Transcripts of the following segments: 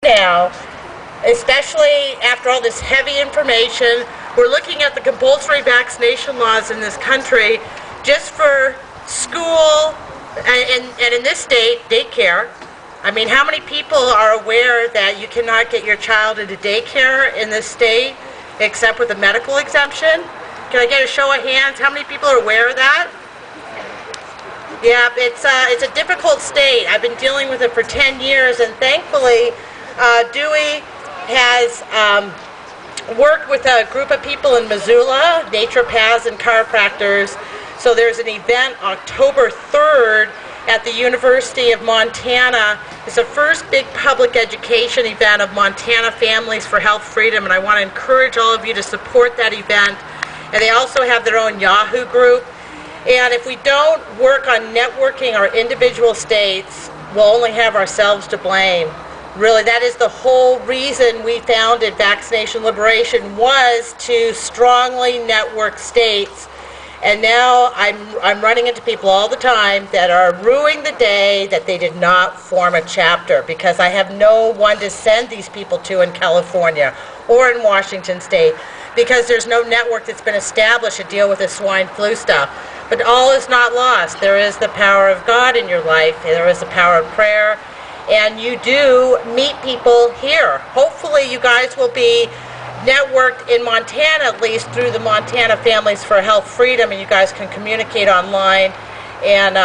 now, especially after all this heavy information. We're looking at the compulsory vaccination laws in this country just for school and in this state, daycare. I mean, how many people are aware that you cannot get your child into daycare in this state except with a medical exemption? Can I get a show of hands? How many people are aware of that? Yeah, it's a difficult state. I've been dealing with it for 10 years, and thankfully, Dewey has worked with a group of people in Missoula, naturopaths and chiropractors. So there's an event October 3rd at the University of Montana. It's the first big public education event of Montana Families for Health Freedom, and I want to encourage all of you to support that event. And they also have their own Yahoo group. And if we don't work on networking our individual states, we'll only have ourselves to blame. Really, that is the whole reason we founded Vaccination Liberation, was to strongly network states. And now I'm running into people all the time that are ruining the day that they did not form a chapter, because I have no one to send these people to in California or in Washington State, because there's no network that's been established to deal with the swine flu stuff. But all is not lost. There is the power of God in your life. There is the power of prayer. And you do meet people here. Hopefully you guys will be networked in Montana, at least through the Montana Families for Health Freedom, and you guys can communicate online. And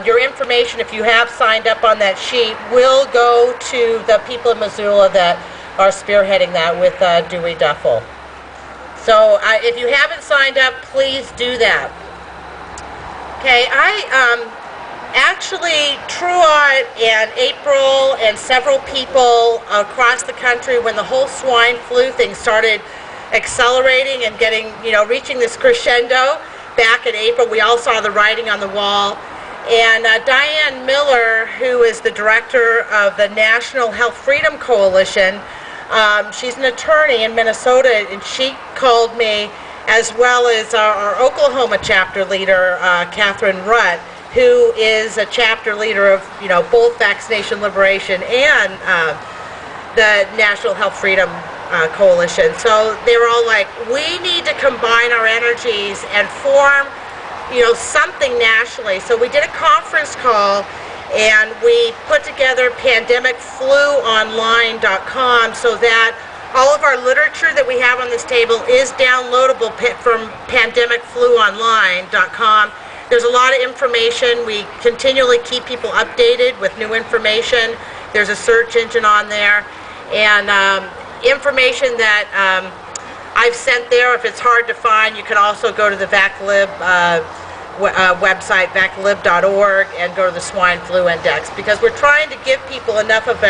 your information, if you have signed up on that sheet, will go to the people in Missoula that are spearheading that with Dewey Duffel. So if you haven't signed up, please do that. Okay, actually, Tru Ott and April and several people across the country, when the whole swine flu thing started accelerating and getting, reaching this crescendo back in April, we all saw the writing on the wall. And Diane Miller, who is the director of the National Health Freedom Coalition, she's an attorney in Minnesota, and she called me, as well as our Oklahoma chapter leader, Catherine Rutt, who is a chapter leader of, both Vaccination Liberation and the National Health Freedom Coalition. So they were all like, we need to combine our energies and form, something nationally. So we did a conference call, and we put together pandemicfluonline.com so that all of our literature that we have on this table is downloadable from pandemicfluonline.com. There's a lot of information. We continually keep people updated with new information. There's a search engine on there. And information that I've sent there, if it's hard to find, you can also go to the VacLib website, vaclib.org, and go to the swine flu index, because we're trying to give people enough of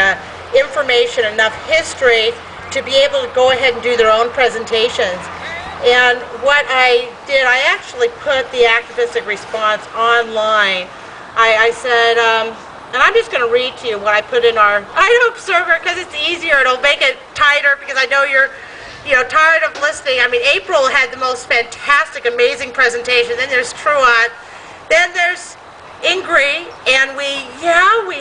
information, enough history to be able to go ahead and do their own presentations. And what I did, I actually put the activistic response online. I said, and I'm just going to read to you what I put in our Idaho server, because it's easier. It'll make it tighter, because I know you're tired of listening. I mean, April had the most fantastic, amazing presentation. Then there's Tru Ott. Then there's Ingri, and we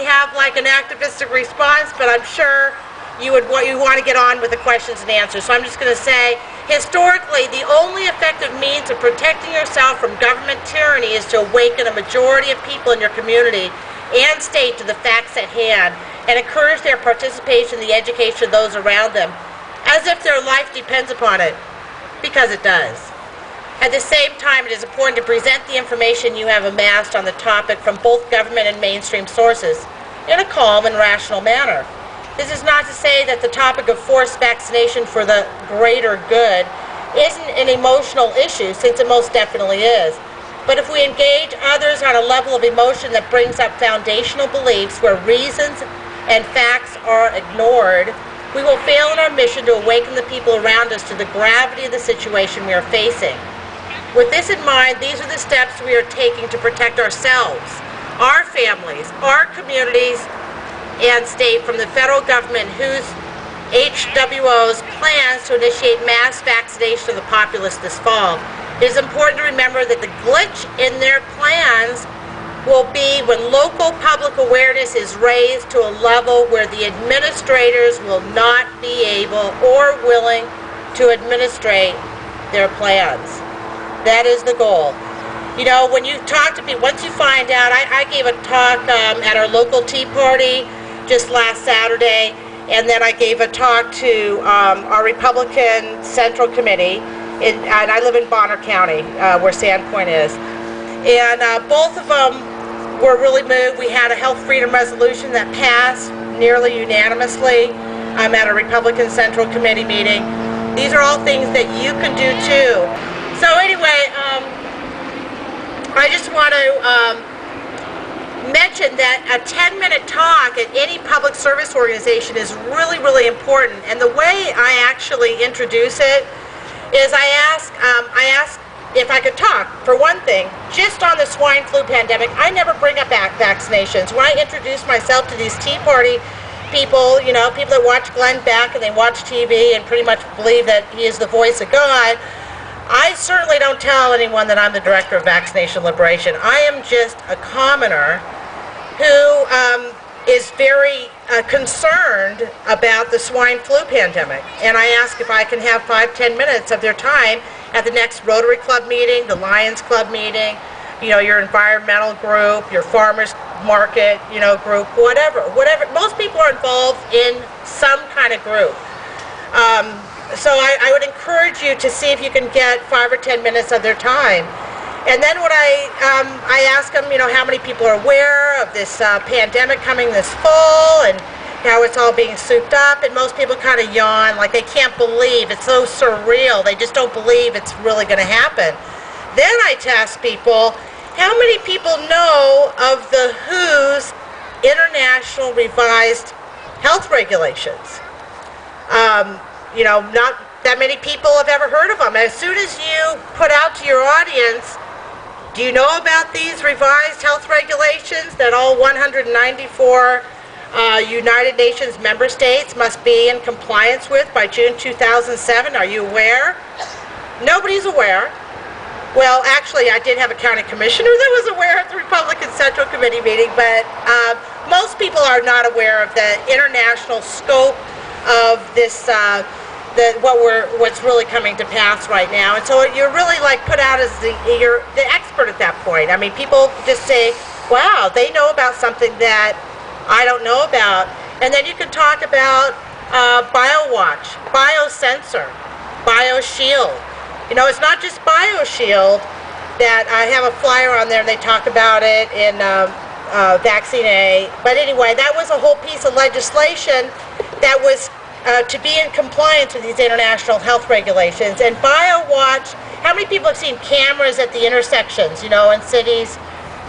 have like an activistic response, but I'm sure you want to get on with the questions and answers. So I'm just going to say, historically, the only effective means of protecting yourself from government tyranny is to awaken a majority of people in your community and state to the facts at hand, and encourage their participation in the education of those around them, as if their life depends upon it, because it does. At the same time, it is important to present the information you have amassed on the topic from both government and mainstream sources in a calm and rational manner. This is not to say that the topic of forced vaccination for the greater good isn't an emotional issue, since it most definitely is. But if we engage others on a level of emotion that brings up foundational beliefs where reasons and facts are ignored, we will fail in our mission to awaken the people around us to the gravity of the situation we are facing. With this in mind, these are the steps we are taking to protect ourselves, our families, our communities, and state from the federal government, whose HWO's plans to initiate mass vaccination of the populace this fall. It is important to remember that the glitch in their plans will be when local public awareness is raised to a level where the administrators will not be able or willing to administrate their plans. That is the goal. You know, when you talk to people, once you find out, I gave a talk at our local Tea Party just last Saturday, and then I gave a talk to our Republican Central Committee, and I live in Bonner County, where Sandpoint is. And both of them were really moved. We had a health freedom resolution that passed nearly unanimously at a Republican Central Committee meeting. These are all things that you can do too. So anyway, I just want to mention that a 10-minute talk at any public service organization is really, really important. And the way I actually introduce it is I ask if I could talk, for one thing, just on the swine flu pandemic. I never bring up vaccinations. When I introduce myself to these Tea Party people, you know, people that watch Glenn Beck and they watch TV and pretty much believe that he is the voice of God, I certainly don't tell anyone that I'm the director of vaccination liberation. I am just a commoner who is very concerned about the swine flu pandemic. And I ask if I can have 5-10 minutes of their time at the next Rotary Club meeting, the Lions Club meeting, you know, your environmental group, your farmers market, you know, group, whatever. Most people are involved in some kind of group. So I would encourage you to see if you can get 5 or 10 minutes of their time. And then when I ask them, you know, how many people are aware of this pandemic coming this fall and how it's all being souped up, and most people kind of yawn, like they can't believe, it's so surreal, they just don't believe it's really going to happen. Then I ask people, how many people know of the WHO's international revised health regulations? You know, not that many people have ever heard of them. As soon as you put out to your audience, do you know about these revised health regulations that all 194 United Nations member states must be in compliance with by June 2007? Are you aware? Nobody's aware. Well, actually, I did have a county commissioner that was aware at the Republican Central Committee meeting, but most people are not aware of the international scope of this, what's really coming to pass right now. And so you're really like put out as you're the expert at that point. I mean, people just say, wow, they know about something that I don't know about. And then you can talk about BioWatch, BioSensor, BioShield. You know, it's not just BioShield that I have a flyer on there and they talk about it in Vaccine A. But anyway, that was a whole piece of legislation that was to be in compliance with these international health regulations. And BioWatch, how many people have seen cameras at the intersections, you know, in cities?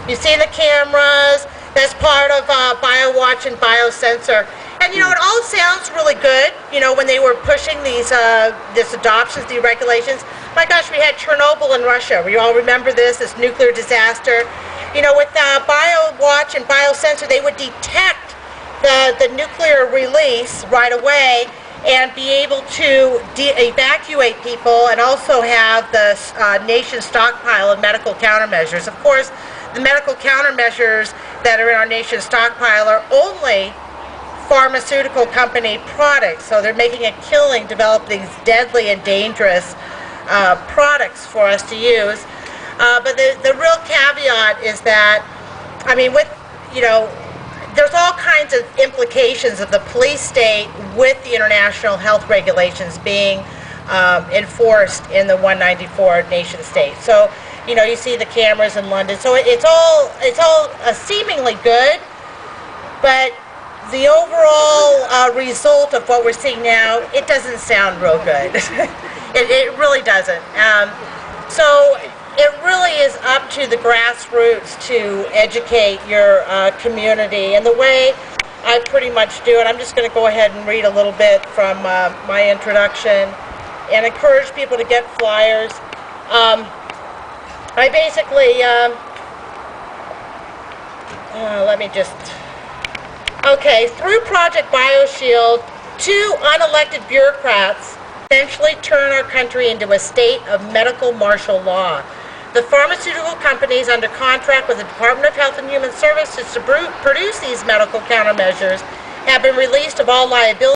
You've seen the cameras. That's part of BioWatch and BioSensor. And, you know, it all sounds really good, you know, when they were pushing these this adoptions, these regulations. My gosh, we had Chernobyl in Russia. We all remember this nuclear disaster. You know, with BioWatch and BioSensor, they would detect the nuclear release right away and be able to evacuate people and also have the nation's stockpile of medical countermeasures. Of course, the medical countermeasures that are in our nation's stockpile are only pharmaceutical company products, so they're making a killing developing these deadly and dangerous products for us to use. But the real caveat is that, I mean, with, you know, there's all kinds of implications of the police state with the international health regulations being enforced in the 194 nation states. So, you know, you see the cameras in London. So it's all seemingly good, but the overall result of what we're seeing now, it doesn't sound real good. it really doesn't. So it really is up to the grassroots to educate your community. And the way I pretty much do it, I'm just going to go ahead and read a little bit from my introduction and encourage people to get flyers. I basically, let me just, okay, through Project BioShield, 2 unelected bureaucrats essentially turn our country into a state of medical martial law. The pharmaceutical companies under contract with the Department of Health and Human Services to produce these medical countermeasures have been released of all liability